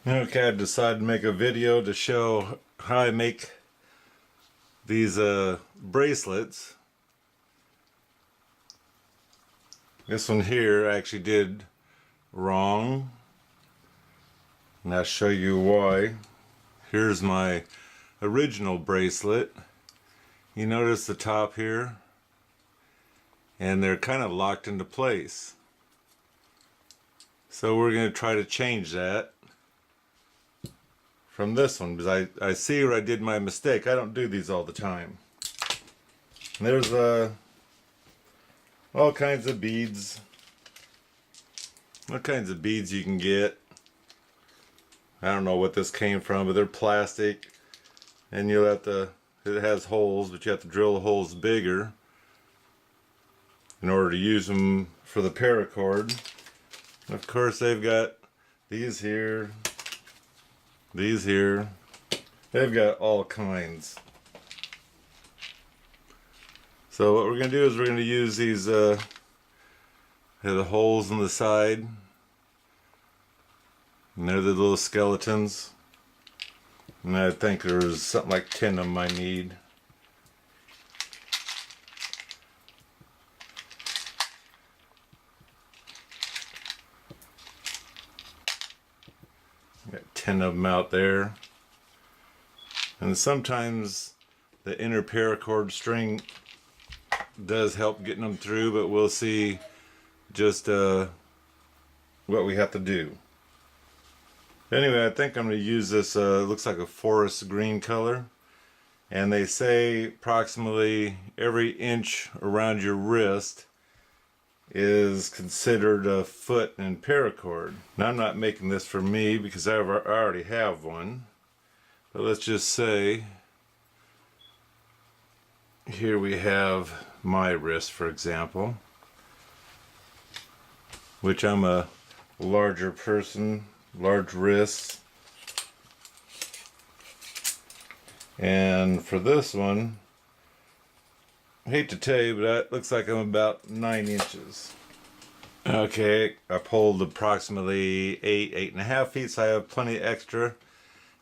Okay, I decided to make a video to show how I make these bracelets. This one here I actually did wrong, and I'll show you why. Here's my original bracelet. You notice the top here, and they're kind of locked into place. So we're going to try to change that from this one, because I see where I did my mistake. I don't do these all the time. And there's all kinds of beads. What kinds of beads you can get. I don't know what this came from, but they're plastic. And you'll have to, it has holes, but you have to drill the holes bigger in order to use them for the paracord. And of course they've got these here, these here. They've got all kinds. So what we're going to do is we're going to use these the holes in the side. And they're the little skeletons. And I think there's something like 10 of them I need. Got 10 of them out there. And sometimes the inner paracord string does help getting them through, but we'll see just what we have to do. Anyway, I think I'm going to use this, looks like a forest green color. And they say approximately every inch around your wrist is considered a foot in paracord. Now I'm not making this for me because I already have one. But let's just say, here we have my wrist, for example, which I'm a larger person, large wrists. And for this one, I hate to tell you, but that looks like I'm about 9 inches. Okay, I pulled approximately 8.5 feet, so I have plenty extra.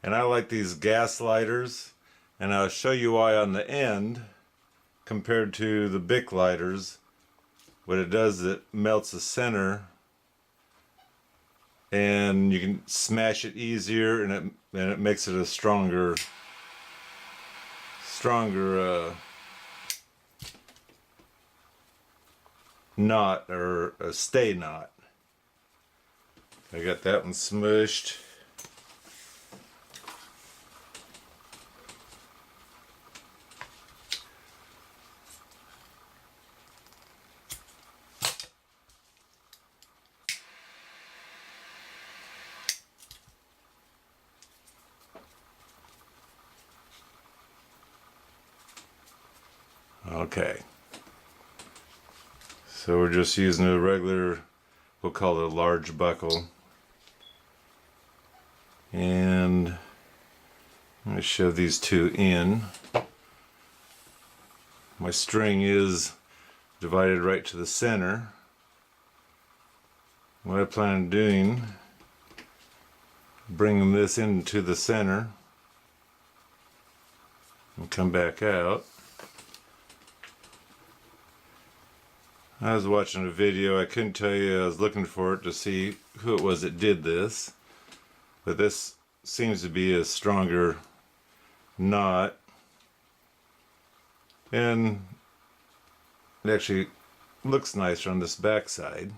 And I like these gas lighters, and I'll show you why on the end, compared to the Bic lighters. What it does is it melts the center, and you can smash it easier, and it makes it a stronger knot, or a stay knot. I got that one smushed. Okay, so we're just using a regular, we'll call it a large buckle, and I'm going to shove these two in. My string is divided right to the center. What I plan on doing, bringing this into the center and come back out. I was watching a video, I couldn't tell you, I was looking for it to see who it was that did this, but this seems to be a stronger knot, and it actually looks nicer on this back side.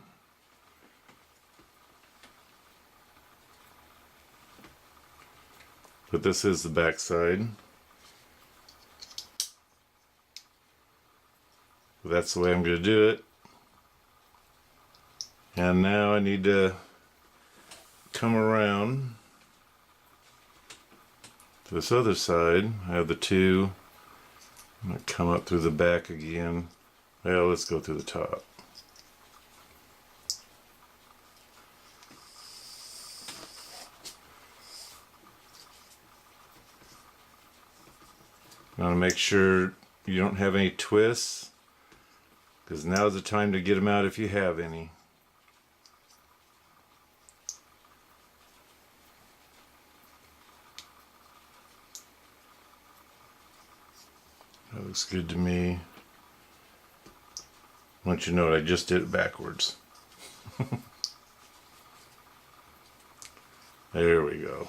But this is the back side. That's the way I'm going to do it. And now I need to come around to this other side. I have the two. I'm going to come up through the back again. Well, let's go through the top. You want to make sure you don't have any twists, because now's the time to get them out if you have any. That looks good to me. Once you know it, I just did it backwards. There we go.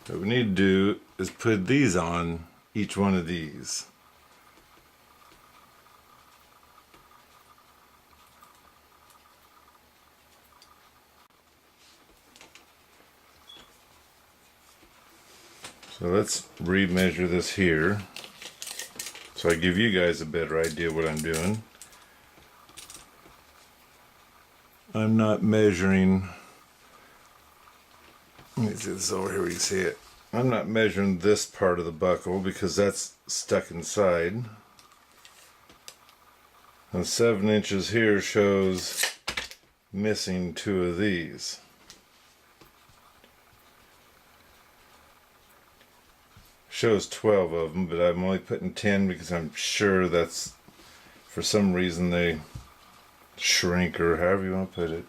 What we need to do is put these on each one of these. So let's remeasure this here, so I give you guys a better idea what I'm doing. I'm not measuring, let me do this over here where you see it. I'm not measuring this part of the buckle because that's stuck inside. And 7 inches here shows missing 2 of these. Shows 12 of them, but I'm only putting 10 because I'm sure that's, for some reason, they shrink, or however you want to put it.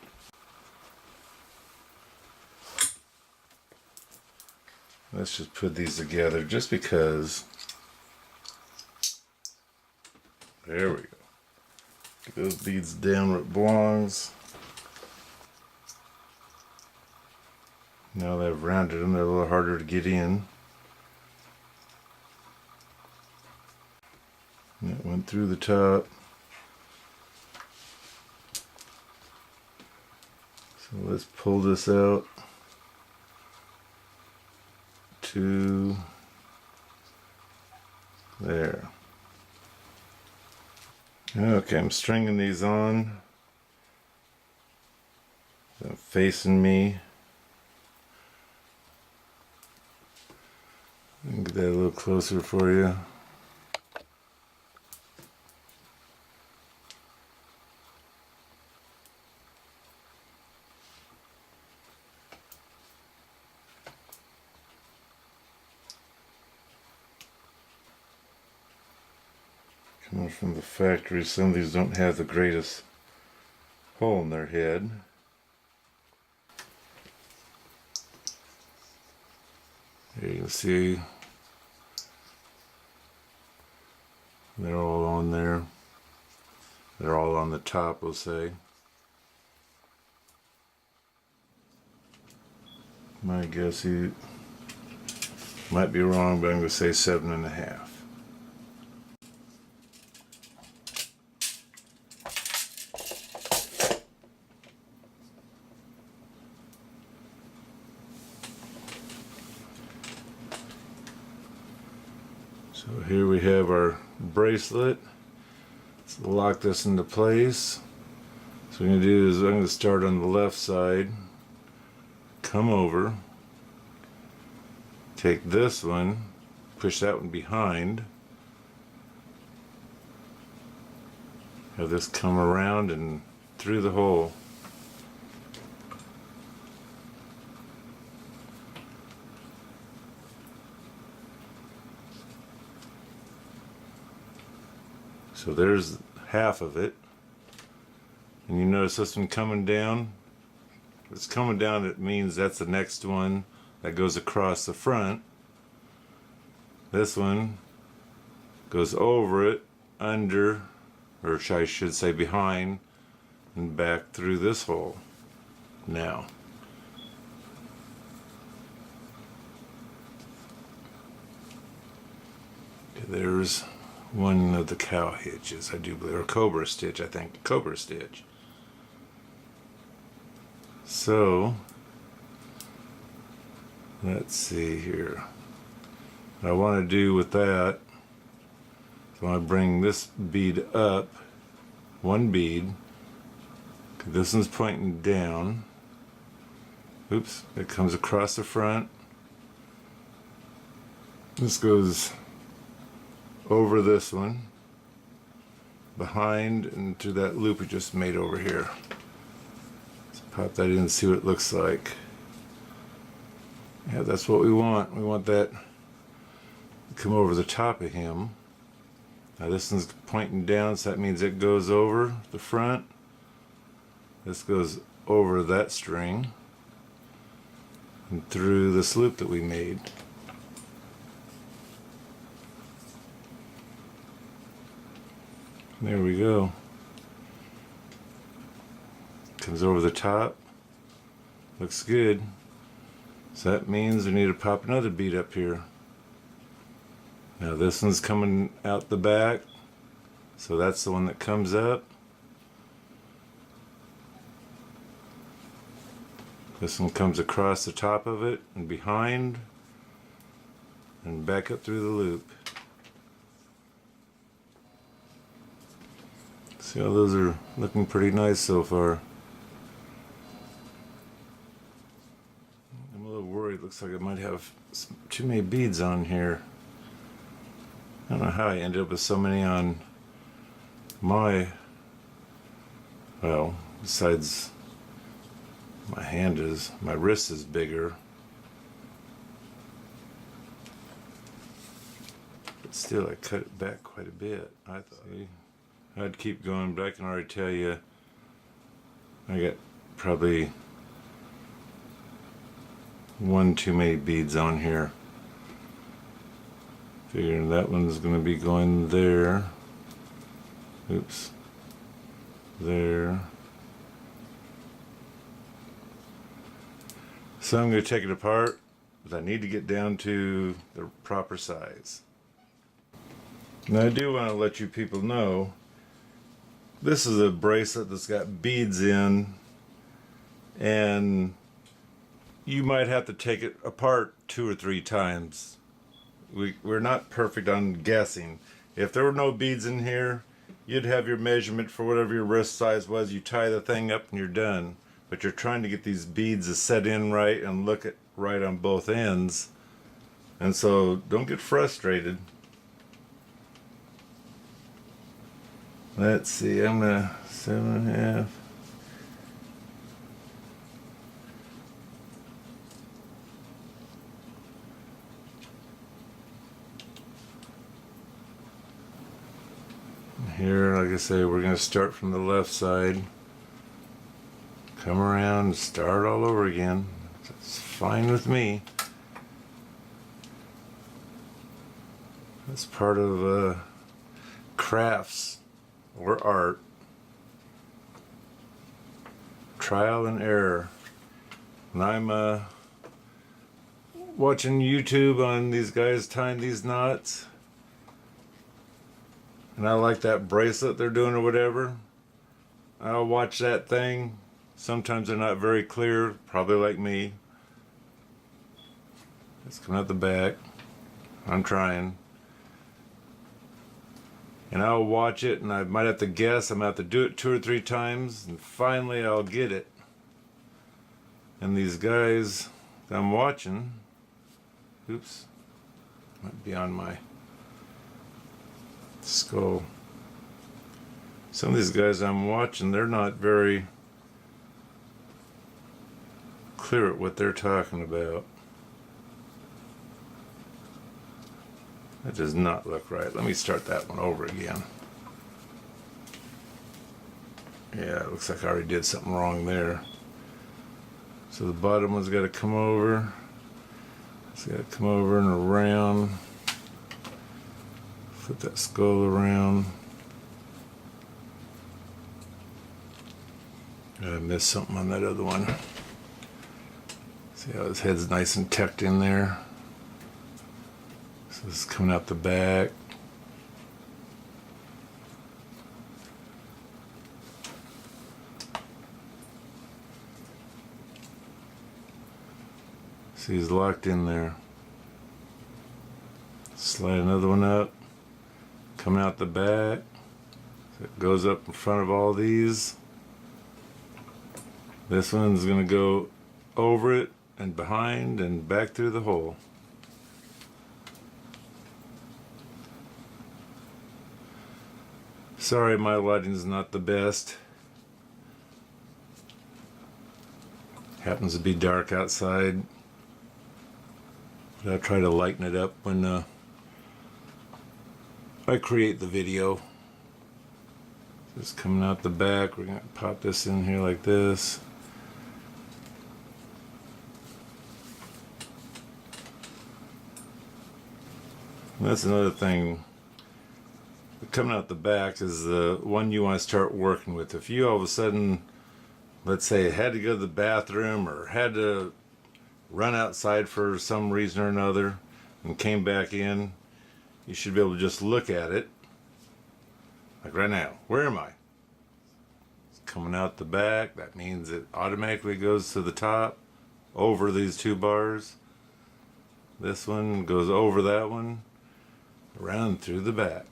Let's just put these together just because. There we go. Get those beads down where it belongs. Now that I've rounded them, they're a little harder to get in. That went through the top. So let's pull this out. 2. There. Okay, I'm stringing these on. They're facing me. Get that a little closer for you. Coming from the factory, some of these don't have the greatest hole in their head. Here you can see they're all on there. They're all on the top, we'll say. My guess, you might be wrong, but I'm going to say 7.5. So here we have our bracelet. Let's lock this into place. So what I'm going to do is I'm going to start on the left side, come over, take this one, push that one behind, have this come around and through the hole. So there's half of it, and you notice this one coming down. If it's coming down, it means that's the next one that goes across the front. This one goes over it, under, or I should say behind, and back through this hole. Now, there's one of the cow hitches, I do believe, or cobra stitch, I think, cobra stitch. So, let's see here. What I want to do with that, so I want to bring this bead up, one bead, this one's pointing down. Oops, it comes across the front. This goes over this one, behind, and through that loop we just made over here. Let's pop that in and see what it looks like. Yeah, that's what we want. We want that to come over the top of him. Now this one's pointing down, so that means it goes over the front. This goes over that string and through this loop that we made. There we go. Comes over the top. Looks good. So that means we need to pop another bead up here. Now this one's coming out the back, so that's the one that comes up. This one comes across the top of it and behind and back up through the loop. See how those are looking pretty nice so far. I'm a little worried. Looks like I might have too many beads on here. I don't know how I ended up with so many on my, well, besides my wrist is bigger. But still, I cut it back quite a bit, I thought. See? I'd keep going, but I can already tell you I got probably one too many beads on here. Figuring that one's going to be going there. Oops. There. So I'm going to take it apart, but I need to get down to the proper size. Now I do want to let you people know, this is a bracelet that's got beads in, and you might have to take it apart 2 or 3 times. We're not perfect on guessing. If there were no beads in here, you'd have your measurement for whatever your wrist size was. You tie the thing up and you're done. But you're trying to get these beads to set in right and look at right on both ends. And so don't get frustrated. Let's see, I'm gonna 7.5. Here, like I say, we're going to start from the left side, come around and start all over again. It's fine with me. That's part of crafts or art. Trial and error. When I'm watching YouTube on these guys tying these knots, and I like that bracelet they're doing or whatever, I'll watch that thing. Sometimes they're not very clear, probably like me. It's coming out the back. I'm trying. And I'll watch it and I might have to guess. I'm going to have to do it 2 or 3 times and finally I'll get it. And these guys that I'm watching, oops, might be on my skull. Some of these guys I'm watching, they're not very clear at what they're talking about. That does not look right. Let me start that one over again. Yeah, it looks like I already did something wrong there. So the bottom one's got to come over. It's got to come over and around. Flip that skull around. I missed something on that other one. See how his head's nice and tucked in there. So this is coming out the back. See, he's locked in there. Slide another one up. Coming out the back. So it goes up in front of all these. This one's going to go over it and behind and back through the hole. Sorry, my lighting's not the best. Happens to be dark outside. But I try to lighten it up when I create the video. Just coming out the back, we're going to pop this in here like this. And that's another thing. The coming out the back is the one you want to start working with. If you all of a sudden, let's say, had to go to the bathroom or had to run outside for some reason or another and came back in, you should be able to just look at it. Like right now, where am I? It's coming out the back. That means it automatically goes to the top over these two bars. This one goes over that one, around through the back.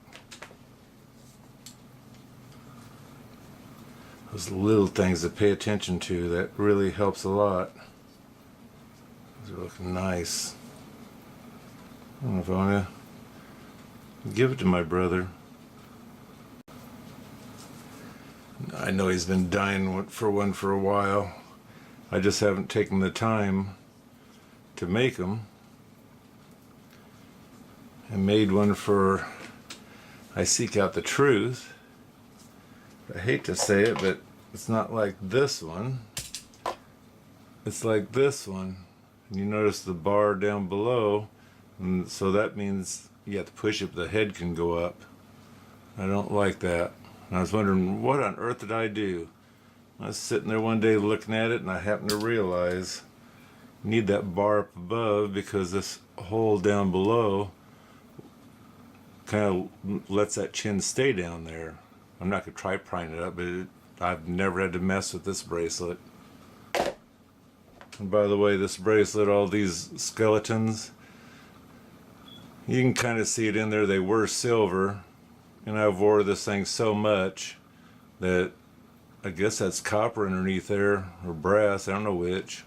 Those little things to pay attention to, that really helps a lot. These are looking nice. I don't know if I want to give it to my brother. I know he's been dying for one for a while. I just haven't taken the time to make them. I made one for I Seek Out the Truth. I hate to say it, but it's not like this one. It's like this one. And you notice the bar down below, and so that means you have to push it, the head can go up. I don't like that. And I was wondering, what on earth did I do? I was sitting there one day looking at it, and I happened to realize you need that bar up above because this hole down below kind of lets that chin stay down there. I'm not going to try prying it up, but I've never had to mess with this bracelet. And by the way, this bracelet, all these skeletons, you can kind of see it in there. They were silver, and I've wore this thing so much that I guess that's copper underneath there, or brass, I don't know which.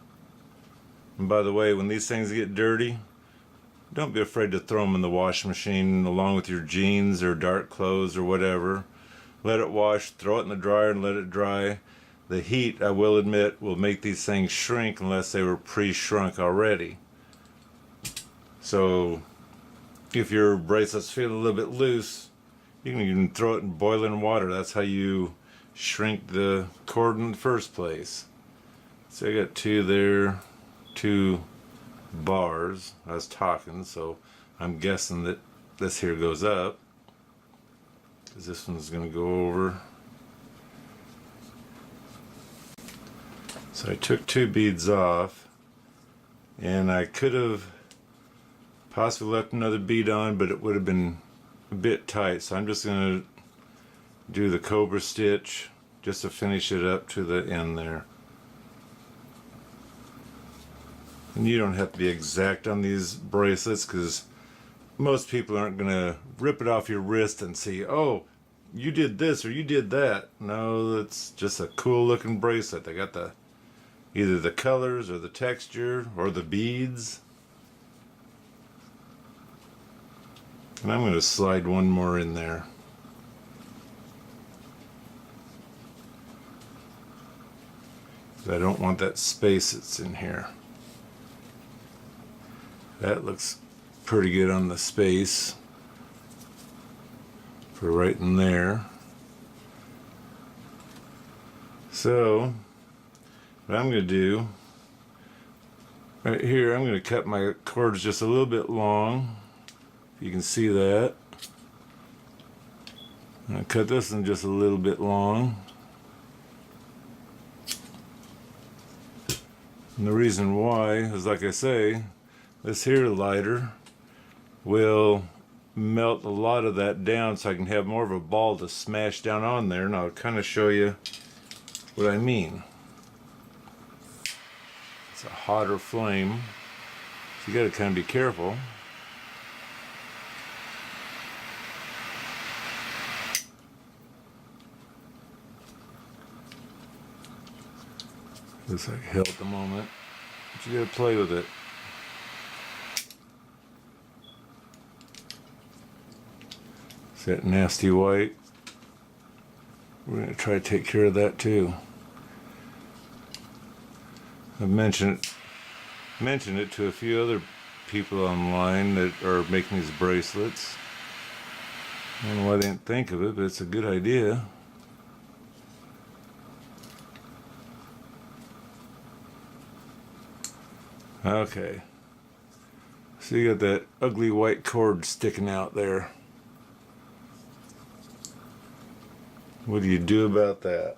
And by the way, when these things get dirty, don't be afraid to throw them in the washing machine along with your jeans or dark clothes or whatever. Let it wash, throw it in the dryer and let it dry. The heat, I will admit, will make these things shrink unless they were pre-shrunk already. So if your bracelets feel a little bit loose, you can even throw it in boiling water. That's how you shrink the cord in the first place. So I got two there, two bars. I was talking, so I'm guessing that this here goes up, because this one's going to go over. So I took two beads off, and I could have possibly left another bead on, but it would have been a bit tight, so I'm just going to do the cobra stitch just to finish it up to the end there. And you don't have to be exact on these bracelets, because most people aren't going to rip it off your wrist and see, oh, you did this or you did that. No, it's just a cool looking bracelet. They got the either the colors or the texture or the beads. And I'm going to slide one more in there. I don't want that space that's in here. That looks pretty good on the space for right in there. So what I'm going to do right here, I'm going to cut my cords just a little bit long. If you can see that. I'm going to cut this one just a little bit long. And the reason why is, like I say, this here lighter will melt a lot of that down so I can have more of a ball to smash down on there, and I'll kind of show you what I mean. It's a hotter flame, so you got to kind of be careful. Looks like hell at the moment, but you got to play with it. It's that nasty white. We're going to try to take care of that too. I've mentioned it to a few other people online that are making these bracelets. I don't know why they didn't think of it, but it's a good idea. Okay. So you got that ugly white cord sticking out there. What do you do about that?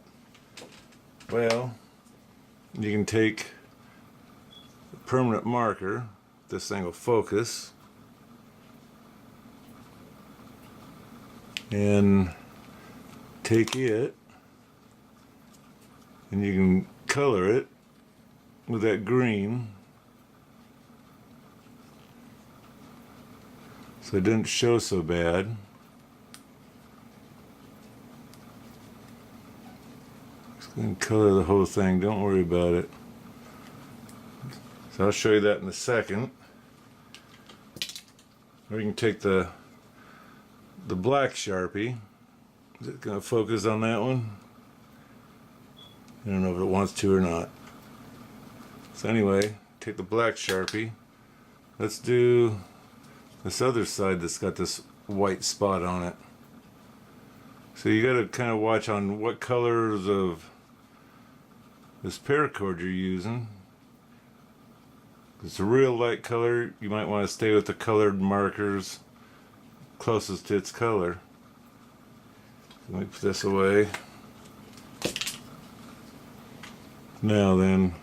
Well, you can take a permanent marker. This thing will focus. And take it, and you can color it with that green so it didn't show so bad. Just going to color the whole thing, don't worry about it. So I'll show you that in a second. Or you can take the black Sharpie. Is it going to focus on that one? I don't know if it wants to or not. So anyway, take the black Sharpie. Let's do this other side that's got this white spot on it. So you got to kind of watch on what colors of this paracord you're using. If it's a real light color, you might want to stay with the colored markers closest to its color. Let me put this away. Now then,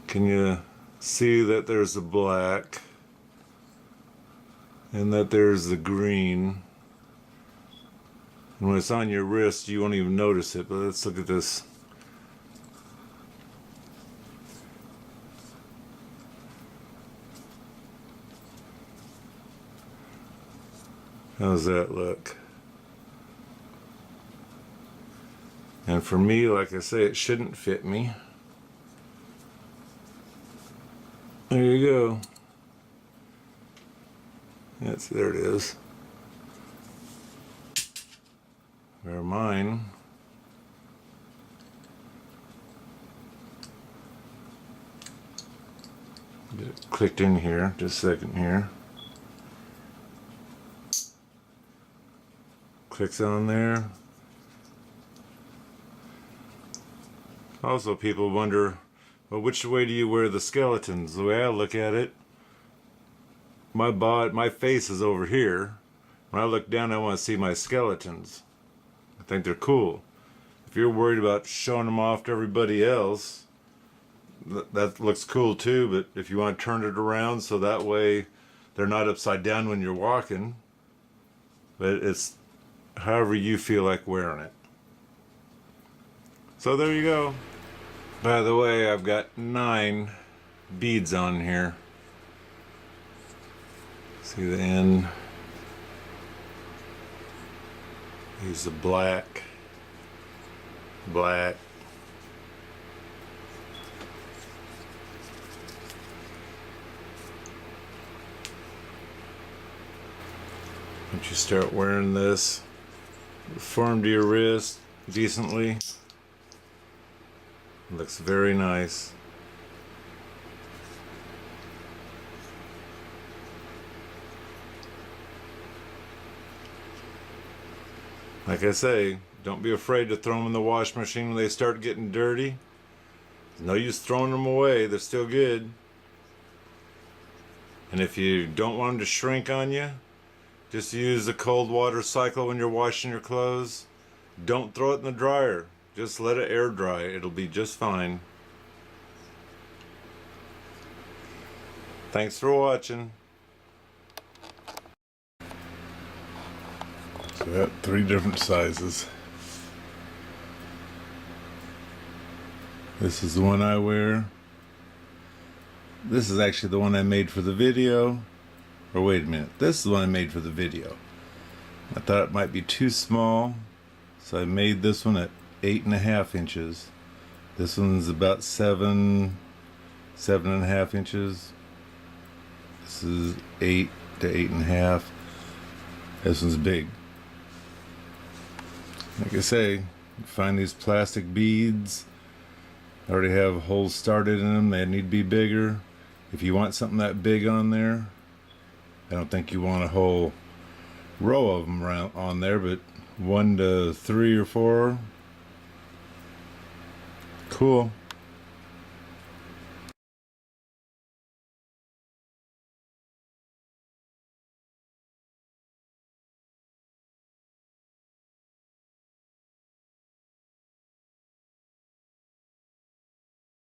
can you see that there's the black and that there's the green? And when it's on your wrist, you won't even notice it, but let's look at this. How's that look? And for me, like I say, it shouldn't fit me. There you go. Yes, there it is. Where mine get it clicked in here, just a second here. Clicks on there. Also, people wonder, well, which way do you wear the skeletons? The way I look at it, my face is over here. When I look down, I want to see my skeletons. I think they're cool. If you're worried about showing them off to everybody else, that looks cool too, but if you want to turn it around so that way they're not upside down when you're walking, but it's however you feel like wearing it. So there you go. By the way, I've got 9 beads on here. See the end? Use the black. Black. Once you start wearing this, form to your wrist decently. Looks very nice. Like I say, don't be afraid to throw them in the wash machine when they start getting dirty. There's no use throwing them away, they're still good. And if you don't want them to shrink on you, just use the cold water cycle when you're washing your clothes. Don't throw it in the dryer. Just let it air dry. It'll be just fine. Thanks for watching. So I got 3 different sizes. This is the one I wear. This is actually the one I made for the video. Or wait a minute, this is the one I made for the video. I thought it might be too small, so I made this one at 8.5 inches. This one's about 7.5 inches. This is 8 to 8.5. This one's big. Like I say, you find these plastic beads. I already have holes started in them. They need to be bigger. If you want something that big on there, I don't think you want a whole row of them around on there, but 1 to 3 or 4. Cool.